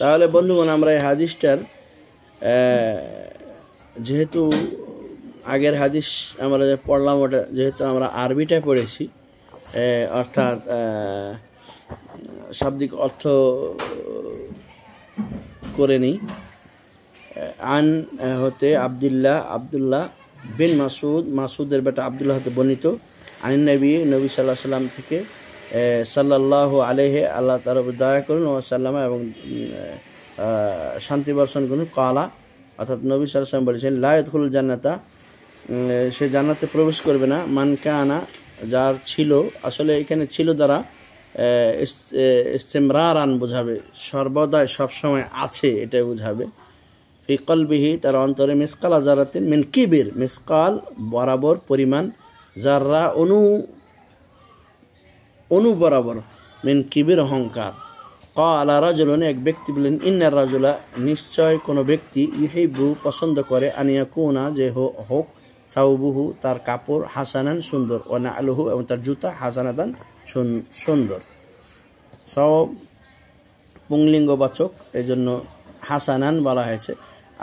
তাহলে বন্ধুগণ, আমরা এই হাদিসটার যেহেতু আগের হাদিস আমরা যে পড়লাম ওটা যেহেতু আমরা আরবিটা পড়েছি, অর্থাৎ শাব্দিক অর্থ করে নিই। আন হতে আবদুল্লাহ বিন মাসুদের বেটা আবদুল্লাহ হতে বর্ণিত, আনিন নবী সাল্লাল্লাহু আলাইহি সাল্লাম থেকে, সাল্লাল্লাহু আলাইহি আল্লাহ তার উপর দয়া করুন ও সাল্লামা এবং শান্তি বর্ষণ করুন, কালা অর্থাৎ নবী সাল্লাল্লাহু আলাইহি সাল্লাম বলেছেন, লা ইয়াদখুলুল জান্নাতা, সে জান্নাতে প্রবেশ করবে না, মান কানা, যার ছিল, আসলে এখানে ছিল দ্বারা ইস্তিমরারান বোঝাবে, সর্বদাই সবসময় আছে এটা বোঝাবে। ফি কলবিহি, তার অন্তরে, মিসকাল জারাতিন মিন কিবির, মিসকাল বরাবর পরিমাণ, জাররা অনু বরাবর, মিন কিবির অহংকার। ক্বালা রাজুলুন, এক ব্যক্তি বললেন, ইন্নার রাজুলা, নিশ্চয় কোনো ব্যক্তি, ইউহিব্বু পছন্দ করে, আন ইয়াকুনা, যে হোক, সাউবুহু তার কাপড়, হাসানান সুন্দর, ও নাআলুহু এবং তার জুতা, হাসানাতান সুন্দর। সব পুংলিঙ্গবাচক, এই জন্য হাসানান বলা হয়েছে,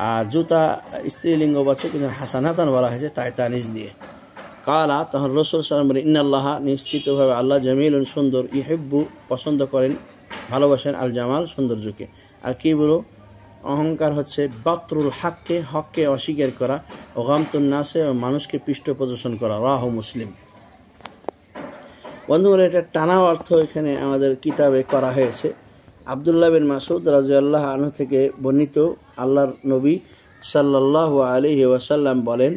আর জুতা স্ত্রীলিঙ্গবাচক, এই জন্য হাসানাতান বলা হয়েছে তাই তানিজ দিয়ে। কালা, তখন রাসূল সাল্লাল্লাহু আলাইহি ওয়াসাল্লাম বলেন, ইন্নাল্লাহা, নিশ্চিতভাবে আল্লাহ, জামিলুন সুন্দর, ইউহিব্বু পছন্দ করেন, ভালোবাসেন, আল জামাল সৌন্দর্যকে। আর কি বলো, অহংকার হচ্ছে বাতরুল হককে অস্বীকার করা, ও গামতুন নাসে, মানুষকে পৃষ্ঠ প্রদর্শন করা। রাহু মুসলিম। বন্ধুগণ, এটা টানা অর্থ এখানে আমাদের কিতাবে করা হয়েছে। আবদুল্লাহ বিন মাসউদ রাদিয়াল্লাহু আনহু থেকে বর্ণিত, আল্লাহর নবী সাল্লাল্লাহু আলাইহি ওয়াসাল্লাম বলেন,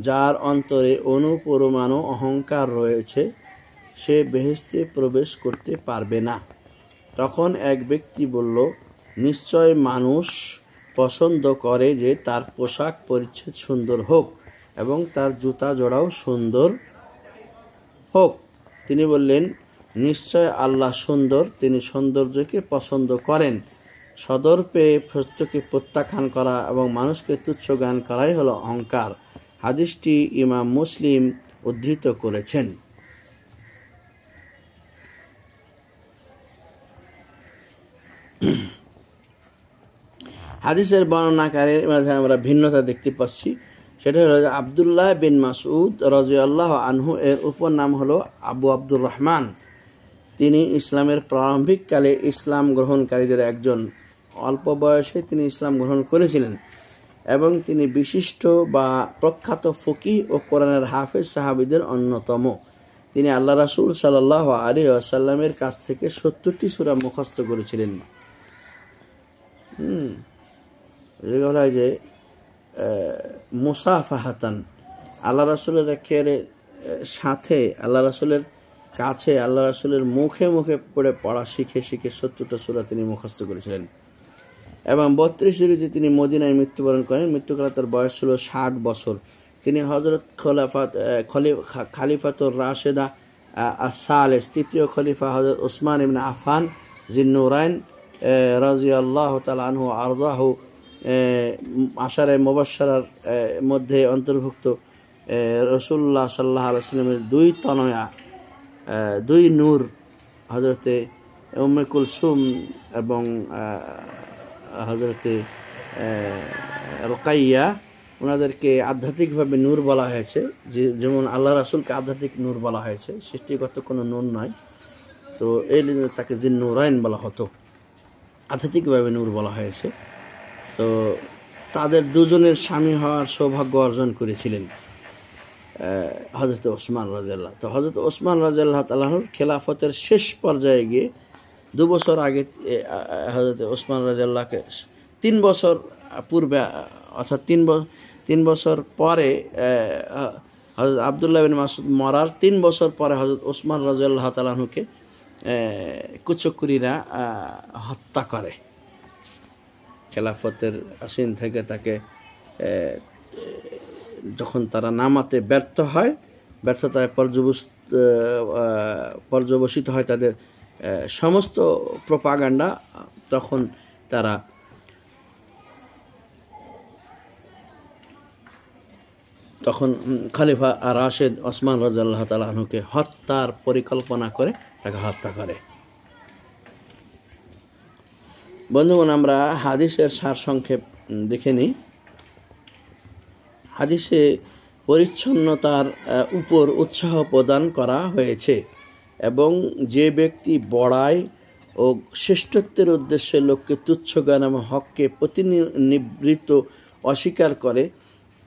যার অন্তরে অনুপরমাণু অহংকার রয়েছে সে বেহেশতে প্রবেশ করতে পারবে না। তখন এক ব্যক্তি বলল, নিশ্চয় মানুষ পছন্দ করে যে তার পোশাক পরিচ্ছদ সুন্দর হোক এবং তার জুতা জোড়াও সুন্দর হোক। তিনি বললেন, নিশ্চয় আল্লাহ সুন্দর, তিনি সৌন্দর্যকে পছন্দ করেন। সদর পেয়ে সত্যকে প্রত্যাখ্যান করা এবং মানুষকে তুচ্ছ জ্ঞান করাই হলো অহংকার। হাদিসটি ইমাম মুসলিম উদ্ধৃত করেছেন। হাদিসের বর্ণনাকারীর মাঝে আমরা ভিন্নতা দেখতে পাচ্ছি। সেটা হলো আবদুল্লাহ বিন মাসউদ রাদিয়াল্লাহু আনহু, এর উপর নাম হলো আবু আব্দুর রহমান। তিনি ইসলামের প্রারম্ভিক কালে ইসলাম গ্রহণকারীদের একজন। অল্প বয়সে তিনি ইসলাম গ্রহণ করেছিলেন এবং তিনি বিশিষ্ট বা প্রখ্যাত ফকিহ ও কোরআনের হাফেজ সাহাবীদের অন্যতম। তিনি আল্লাহ রাসূল সাল্লাল্লাহু আলাইহি ওয়াসাল্লামের কাছ থেকে 70টি সূরা মুখস্থ করেছিলেন। যেগুলো হয় যে মুসাফাহাতান, আল্লাহ রাসূলের সাথে, আল্লাহ রাসূলের কাছে, আল্লাহ রাসূলের মুখে মুখে পড়া শিখে 70টা সূরা তিনি মুখস্থ করেছিলেন। এবং 32 হিজরিতে তিনি মদিনায় মৃত্যুবরণ করেন। মৃত্যুকালে তার বয়স ছিল 60 বছর। তিনি হযরত খালিফাতুর রাশেদা আস-সালিস, তৃতীয় খলিফা হযরত উসমান ইবনে আফফান যিন্নুরাইন রাদিয়াল্লাহু তাআলা আনহু আরদাহু আশারে মুবাশশারার মধ্যে অন্তর্ভুক্ত। রাসূলুল্লাহ সাল্লাল্লাহু আলাইহি ওয়াসাল্লামের দুই তনয়া, দুই নূর হযরতে উম্মে কুলসুম এবং হযরতে রুকাইয়া, ওনাদেরকে আধ্যাত্মিকভাবে নূর বলা হয়েছে। যেমন আল্লাহ রাসূলকে আধ্যাত্মিক নূর বলা হয়েছে, সৃষ্টিগত কোনো নূর নয়। তো এই তাকে জিন্নুরাইন বলা হতো, আধ্যাত্মিকভাবে নূর বলা হয়েছে। তো তাদের দুজনের স্বামী হওয়ার সৌভাগ্য অর্জন করেছিলেন হযরত ওসমান রাদিয়াল্লাহু। তো হযরত ওসমান রাদিয়াল্লাহু তাআলার খেলাফতের শেষ পর্যায়ে গিয়ে 2 বছর আগে হযরত ওসমান রাদিয়াল্লাহকে 3 বছর পূর্বে, অর্থাৎ 3 বছর পরে হযরত আবদুল্লাহ বিন মাসউদ মরার 3 বছর পরে হযরত ওসমান রাদিয়াল্লাহু তাআলাকে কুচক্রীরা হত্যা করে। খেলাফতের আসীন থেকে তাকে যখন তারা নামাতে ব্যর্থ হয়, ব্যর্থতায় পর্যবসিত হয় তাদের সমস্ত প্রোপাগান্ডা, তখন খলিফা রাশেদ ওসমান রাদিয়াল্লাহু তাআলা আনহুকে হত্যার পরিকল্পনা করে তাকে হত্যা করে। বন্ধুগণ, আমরা হাদিসের সারসংক্ষেপ দেখে নিই। হাদিসে পরিচ্ছন্নতার উপর উৎসাহ প্রদান করা হয়েছে এবং যে ব্যক্তি বড়াই ও শ্রেষ্ঠত্বের উদ্দেশ্যে লোককে তুচ্ছ জ্ঞান এবং হককে প্রতিনিবৃত্ত অস্বীকার করে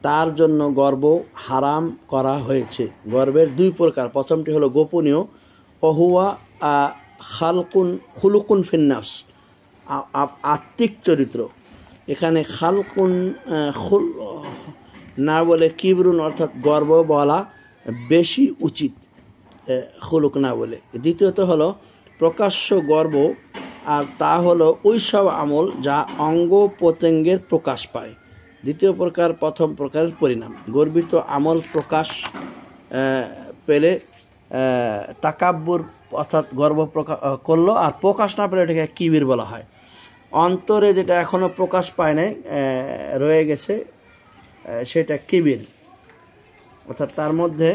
তার জন্য গর্ব হারাম করা হয়েছে। গর্বের দুই প্রকার। প্রথমটি হলো গোপনীয়, অহুয়া খুলুকুন ফিন্নাফস, আত্মিক চরিত্র। এখানে খালকুন না বলে কিবরুন অর্থাৎ গর্ব বলা বেশি উচিত, খুলুক না বলে। দ্বিতীয়ত হলো প্রকাশ্য গর্ব, আর তা হলো ওই সব আমল যা অঙ্গ প্রত্যঙ্গের প্রকাশ পায়। দ্বিতীয় প্রকার প্রথম প্রকারের পরিণাম। গর্বিত আমল প্রকাশ পেলে তাকাব্বুর অর্থাৎ গর্ব করলো, আর প্রকাশ না পেলে এটাকে কিবির বলা হয়। অন্তরে যেটা এখনো প্রকাশ পায় নাই, রয়ে গেছে, সেটা কিবির, অর্থাৎ তার মধ্যে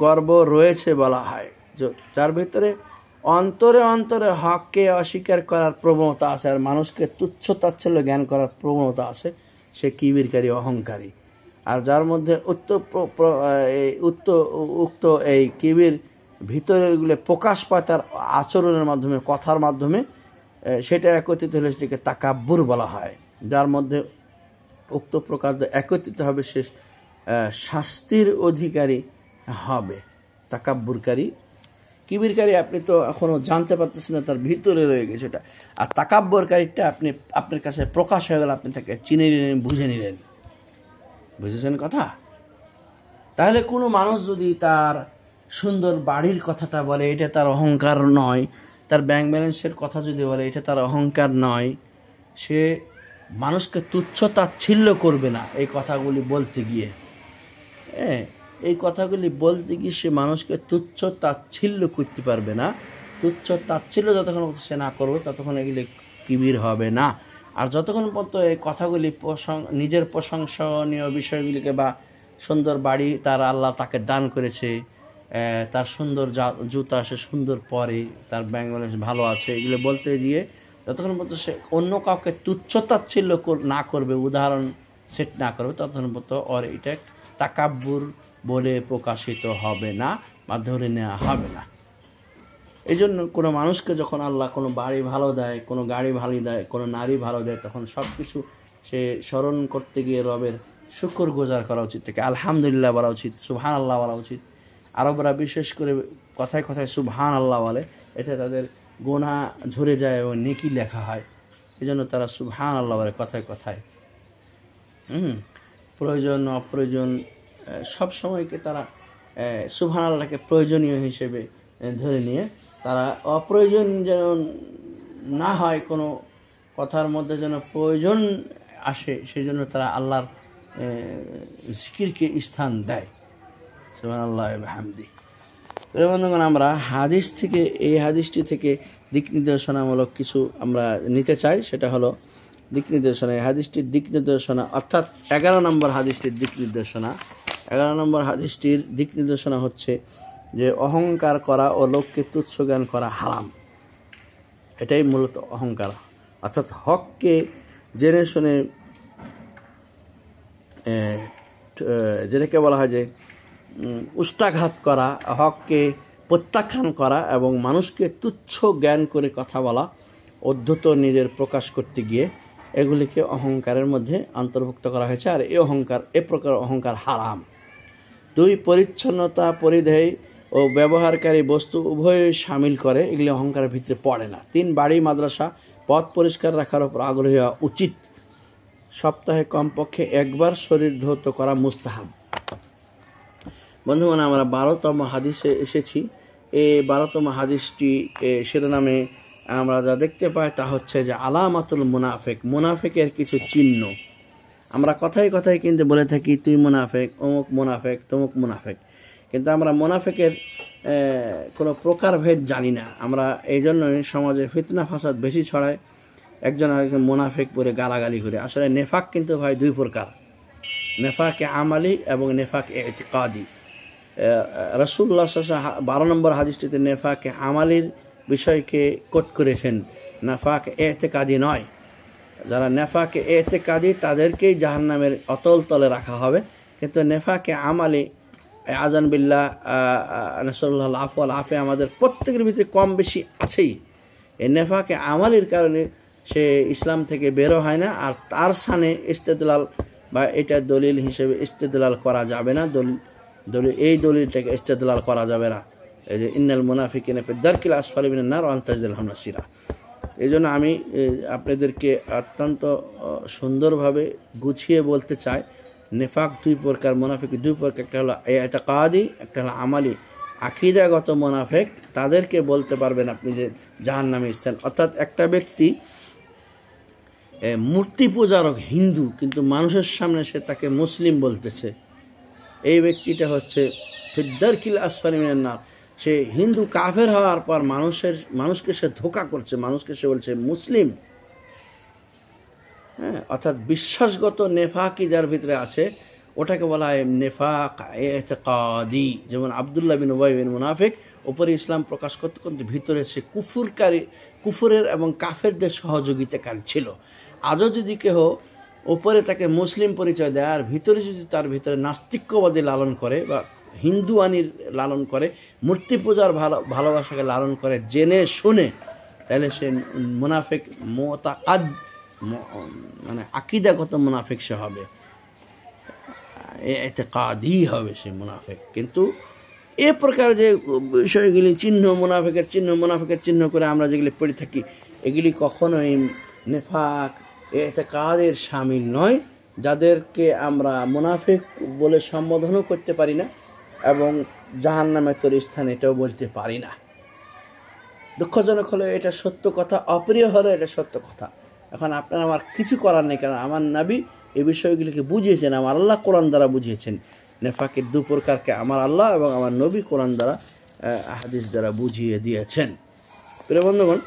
গর্ব রয়েছে বলা হয়। যার ভিতরে অন্তরে অন্তরে হককে অস্বীকার করার প্রবণতা আছে আর মানুষকে তুচ্ছ তাচ্ছিল্য জ্ঞান করার প্রবণতা আছে, সে কিবিরকারী, অহংকারী। আর যার মধ্যে উক্ত এই কিবির ভিতরেরগুলো প্রকাশ পায় তার আচরণের মাধ্যমে, কথার মাধ্যমে, সেটা একত্রিত হলে সেটাকে তাকাব্বুর বলা হয়। যার মধ্যে উক্ত প্রকার একত্রিত হবে সে শাস্তির অধিকারী হবে। তাকাব্বুরকারী, কিবিরকারী আপনি তো এখনো জানতে পারতেছেন না, তার ভিতরে রয়ে গেছে এটা। আর তাকাব্বুরকারীটা আপনার কাছে প্রকাশ হয়ে গেল, আপনি তাকে চিনে নিলেন, বুঝে নিলেন। বুঝেছেন কথা? তাহলে কোনো মানুষ যদি তার সুন্দর বাড়ির কথাটা বলে, এটা তার অহংকার নয়। তার ব্যাংক ব্যালেন্সের কথা যদি বলে, এটা তার অহংকার নয়। সে মানুষকে তুচ্ছ তাচ্ছিল্য করবে না এই কথাগুলি বলতে গিয়ে। এই কথাগুলি বলতে গিয়ে সে মানুষকে তুচ্ছ তাচ্ছিল্য করতে পারবে না। তুচ্ছ তাচ্ছিল্য যতক্ষণ সে না করবে ততক্ষণ এগুলি কিবির হবে না। আর যতক্ষণ পর্যন্ত এই কথাগুলি নিজের প্রশংসনীয় বিষয়গুলিকে, বা সুন্দর বাড়ি তার আল্লাহ তাকে দান করেছে, তার সুন্দর জুতা সে সুন্দর পরে, তার ব্যাংক ব্যালেন্স ভালো আছে, এগুলো বলতে গিয়ে যতক্ষণ পর্যন্ত সে অন্য কাউকে তুচ্ছ তাচ্ছিল্য না করবে, উদাহরণ সেট না করবে, ততক্ষণ পর্যন্ত ওর এটা তাকাব্বুর বলে প্রকাশিত হবে না বা ধরে নেওয়া হবে না। এই জন্য কোনো মানুষকে যখন আল্লাহ কোনো বাড়ি ভালো দেয়, কোনো গাড়ি ভালো দেয়, কোনো নারী ভালো দেয়, তখন সব কিছু সে স্মরণ করতে গিয়ে রবের শুকর গুজার করা উচিত, থেকে আলহামদুলিল্লাহ বলা উচিত, সুবহান আল্লাহ বলা উচিত। আরবরা বিশেষ করে কথায় কথায় সুবহান আল্লাহ বলে, এতে তাদের গুনাহ ঝরে যায় এবং নেকি লেখা হয়। এই জন্য তারা সুবহান আল্লাহ বলে কথায় কথায়। প্রয়োজন অপ্রয়োজন সব সময়কে তারা সুবহান আল্লাহকে প্রয়োজনীয় হিসেবে ধরে নিয়ে, তারা অপ্রয়োজন যেন না হয়, কোনো কথার মধ্যে যেন প্রয়োজন আসে, সেই জন্য তারা আল্লাহর জিকিরকে স্থান দেয়। সুবহানাল্লাহ ওয়া বিহামদি। বন্ধুগণ, আমরা হাদিস থেকে, এই হাদিসটি থেকে দিক নির্দেশনামূলক কিছু আমরা নিতে চাই। সেটা হলো দিক নির্দেশনা। এই হাদিসটির দিক নির্দেশনা, অর্থাৎ 11 নম্বর হাদিসটির দিক নির্দেশনা। 11 নম্বর হাদিসটির দিক নির্দেশনা হচ্ছে যে অহংকার করা ও লোককে তুচ্ছ জ্ঞান করা হারাম। এটাই মূলত অহংকার, অর্থাৎ হককে জেনে শুনে, যেটাকে বলা হয় যে উষ্টাঘাত করা, হককে প্রত্যাখ্যান করা এবং মানুষকে তুচ্ছ জ্ঞান করে কথা বলা, অধ্যত নিজের প্রকাশ করতে গিয়ে, এগুলিকে অহংকারের মধ্যে অন্তর্ভুক্ত করা হয়েছে। আর এ প্রকার অহংকার হারাম। 2, পরিচ্ছন্নতা, পরিধেয় ও ব্যবহারকারী বস্তু উভয়ই সামিল করে, এগুলি অহংকারের ভিতরে পড়ে না। 3, বাড়ি, মাদ্রাসা, পথ পরিষ্কার রাখার উপর আগ্রহী হওয়া উচিত। সপ্তাহে কমপক্ষে একবার শরীর ধৌত করা মুস্তাহাব। বন্ধুগণ, আমরা 12তম হাদিসে এসেছি। এই 12তম হাদিসটি শিরোনামে আমরা যা দেখতে পাই তা হচ্ছে যে আলামাতুল মুনাফিক, মুনাফিকের কিছু চিহ্ন। আমরা কথায় কথায় কিন্তু বলে থাকি তুই মুনাফিক, অমুক মুনাফিক, তমুক মুনাফিক, কিন্তু আমরা মুনাফিকের কোনো প্রকারভেদ জানি না। আমরা এই জন্যই সমাজে ফিতনা ফাসাদ বেশি ছড়ায়, একজন আরেকজন মুনাফিক বলে গালাগালি করে। আসলে নেফাক কিন্তু ভাই 2 প্রকার, নেফাকে আমালি এবং নেফাকে ইতিকাদি। রাসূলুল্লাহ 12 নম্বর হাদিসটিতে নেফাকে আমালির বিষয়কে কোট করেছেন, নেফাক এতেকাদি নয়। যারা নেফাকে এতেকাদি তাদেরকেই জাহান্নামের অতল তলে রাখা হবে। কিন্তু নেফাকে আমালি আজান বিল্লাহ নসরুল্লাহ আফু আল আফে আমাদের প্রত্যেকের ভিতরে কম বেশি আছেই। এই নেফাকে আমালির কারণে সে ইসলাম থেকে বেরো হয় না। আর তার সানে ইস্তেদলাল বা এটা দলিল হিসেবে ইস্তেদলাল করা যাবে না। এই দলিলটাকে ইস্তেদলাল করা যাবে না। এই যে ইন্নাল মুনাফিকিনা ফি দারকিল আসফালি মিনান নার ওয়া আন তাজদিলহুম নাসিরা। এই জন্য আমি আপনাদেরকে অত্যন্ত সুন্দরভাবে গুছিয়ে বলতে চাই, নেফাক দুই প্রকার, মুনাফিক দুই প্রকার। একটা হলো ইতিকাদি, একটা হলো আমালি। আকীদাগত মুনাফিক তাদেরকে বলতে পারবেন আপনি যে জাহান্নামে স্থান। অর্থাৎ একটা ব্যক্তি মূর্তি পূজারক হিন্দু, কিন্তু মানুষের সামনে সে তাকে মুসলিম বলতেছে, এই ব্যক্তিটা হচ্ছে ফি দারকিল আসফালি মিনান নার। সে হিন্দু কাফের হওয়ার পর মানুষকে সে ধোঁকা করছে, মানুষকে সে বলছে মুসলিম। হ্যাঁ, অর্থাৎ বিশ্বাসগত নেফাকি যার ভিতরে আছে ওটাকে বলা হয় নেফাক ইতিকাদি। যেমন আব্দুল্লাহ বিন উবাই বিন মুনাফিক উপরে ইসলাম প্রকাশ করতে করতে ভিতরে সে কুফুরের এবং কাফেরদের সহযোগিতাকারী ছিল। আজও যদি কেহ উপরে তাকে মুসলিম পরিচয় দেয় আর ভিতরে যদি তার ভিতরে নাস্তিক্যবাদী লালন করে বা হিন্দু আনির লালন করে, মূর্তি পূজার ভালোবাসাকে লালন করে জেনে শুনে, তাহলে সে মুনাফিক মুতাকাদ, মানে আকীদাগত মুনাফিক সে হবে, ইতিকাদি হবে সে মুনাফিক। কিন্তু এ প্রকার যে বিষয়গুলি চিহ্ন, মুনাফিকের চিহ্ন করে আমরা যেগুলি পড়ে থাকি, এগুলি কখনোই নেফাক ইতিকাদের শামিল নয়, যাদেরকে আমরা মুনাফিক বলে সম্বোধনও করতে পারি না এবং জাহান্নামের তোর স্থান এটাও বলতে পারি না। দুঃখজনক হলে এটা সত্য কথা, অপ্রিয় হলে এটা সত্য কথা। এখন আপনার আমার কিছু করার নেই, কারণ আমার নবী এই বিষয়গুলিকে বুঝিয়েছেন, আমার আল্লাহ কোরআন দ্বারা বুঝিয়েছেন। নেফাকের দু প্রকারকে আমার আল্লাহ এবং আমার নবী কোরআন দ্বারা হাদিস দ্বারা বুঝিয়ে দিয়েছেন। প্রিয় বন্ধুগণ,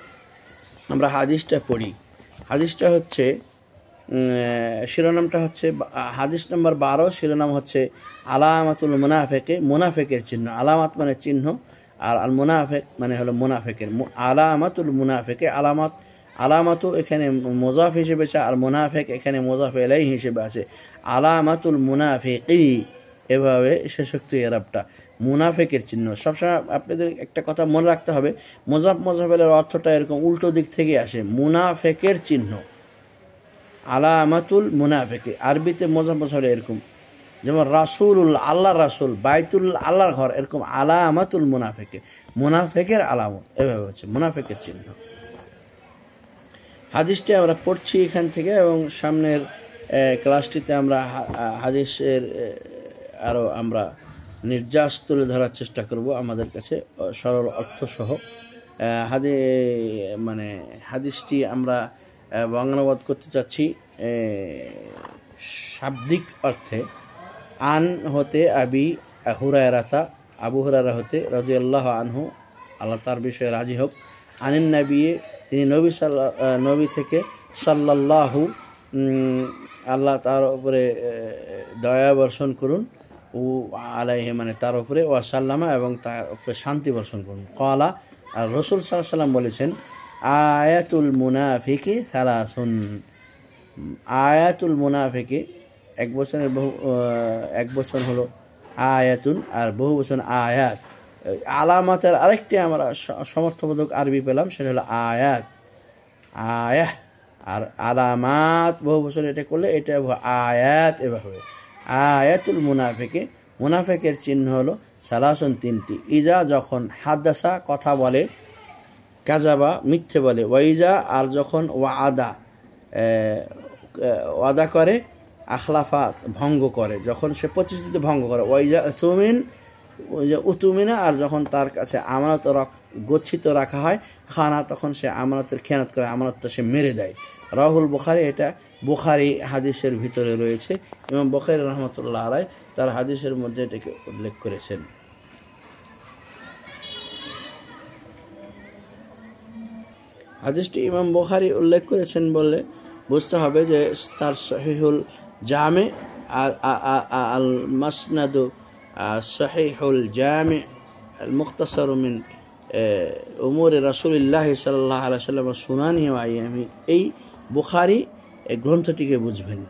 আমরা হাদিসটা পড়ি। হাদিসটা হচ্ছে শিরোনামটা হচ্ছে হাদিস নম্বর 12, শিরোনাম হচ্ছে আলামাতুল মুনাফিকে, মুনাফিকের চিহ্ন। আলামাত মানে চিহ্ন, আর আল মুনাফিক মানে হলো মুনাফিকের। আলামাতুল মুনাফিকে, আলামাতু এখানে মুজাফ হিসেবে আছে, আর মুনাফিক এখানে মুজাফ ইলাইহি হিসেবে আছে। আলামাতুল মুনাফিকি, এভাবে শেষোক্তি এরাবটা মুনাফিকের চিহ্ন। সবসময় আপনাদের একটা কথা মনে রাখতে হবে, মুজাফের অর্থটা এরকম উল্টো দিক থেকে আসে। মুনাফিকের চিহ্ন আলামাতুল মুনাফিকি, আরবিতে মুজাফ এরকম, যেমন রাসূলুল্লাহ, আল্লাহর রাসূল, বাইতুল আল্লাহর ঘর, এরকম আলামাতুল মুনাফিকি, মুনাফিকের আলামত, এভাবে হচ্ছে মুনাফিকের চিহ্ন। হাদিসটি আমরা পড়ছি এখান থেকে, এবং সামনের ক্লাসটিতে আমরা হাদিসের আরও আমরা নির্যাস তুলে ধরার চেষ্টা করব আমাদের কাছে সরল অর্থসহ। হাদিসটি আমরা বাংলাবাদ করতে চাচ্ছি শাব্দিক অর্থে। আন হতে আবু হুরায়রা হতে রাদিয়াল্লাহু আনহু, আল্লাহ তার বিষয়ে রাজি হোক, আনিন নবী, তিনি নবী থেকে সাল্লাল্লাহু, আল্লাহ তার উপরে দয়া বর্ষণ করুন, ও আলাইহি মানে তার উপরে, ওয়াসাল্লামা এবং তার উপরে শান্তি বর্ষণ করুন। ক্বালা, আর রাসূল সাল্লাল্লাহু আলাইহি ওয়াসাল্লাম বলেছেন, আয়াতুল মুনাফিকি সালাসুন। আয়াতুল মুনাফিকি এক বচন হলো আয়াতুন, আর বহু বচন আয়াত। আলামাতের আরেকটি আমরা সমর্থবোধক আরবি পেলাম, সেটা হলো আয়াত, আয়াহ। আর আলামাত বহু বছর এটা করলে এটা আয়াত, এভাবে আয়াতুল মুনাফিকে, মুনাফিকের চিহ্ন হলো সালাসুন, তিনটি। ইজা, যখন, হাদাসা, কথা বলে, কাজাবা, মিথ্যে বলে, ওয়াইজা, আর যখন, ওয়াদা করে, আখলাফা, ভঙ্গ করে, যখন সে প্রতিশ্রুতি ভঙ্গ করে, ওয়াইজা উতুমিনা, আর যখন তার কাছে আমানত গচ্ছিত রাখা হয়, খানা, তখন সে আমানতের খেয়ানত করে, আমানতটা সে মেরে দেয়। রাহুল বুখারী, এটা বুখারী হাদিসের ভিতরে রয়েছে। ইমাম বুখারী রাহমাতুল্লাহ আলাইহি তার হাদিসের মধ্যে এটাকে উল্লেখ করেছেন। হাদিসটি ইমাম বুখারী উল্লেখ করেছেন বললে বুঝতে হবে যে তার সহিহুল জামে আল মাসনাদু সহিহুল জামে আল মুখতাসার মিন উমরে রাসূলুল্লাহ সাল্লাল্লাহু আলাইহি ওয়াসাল্লাম সুনানি ওয়া আইয়ামি, এই বুখারী গ্রন্থটিকে বুঝবেন।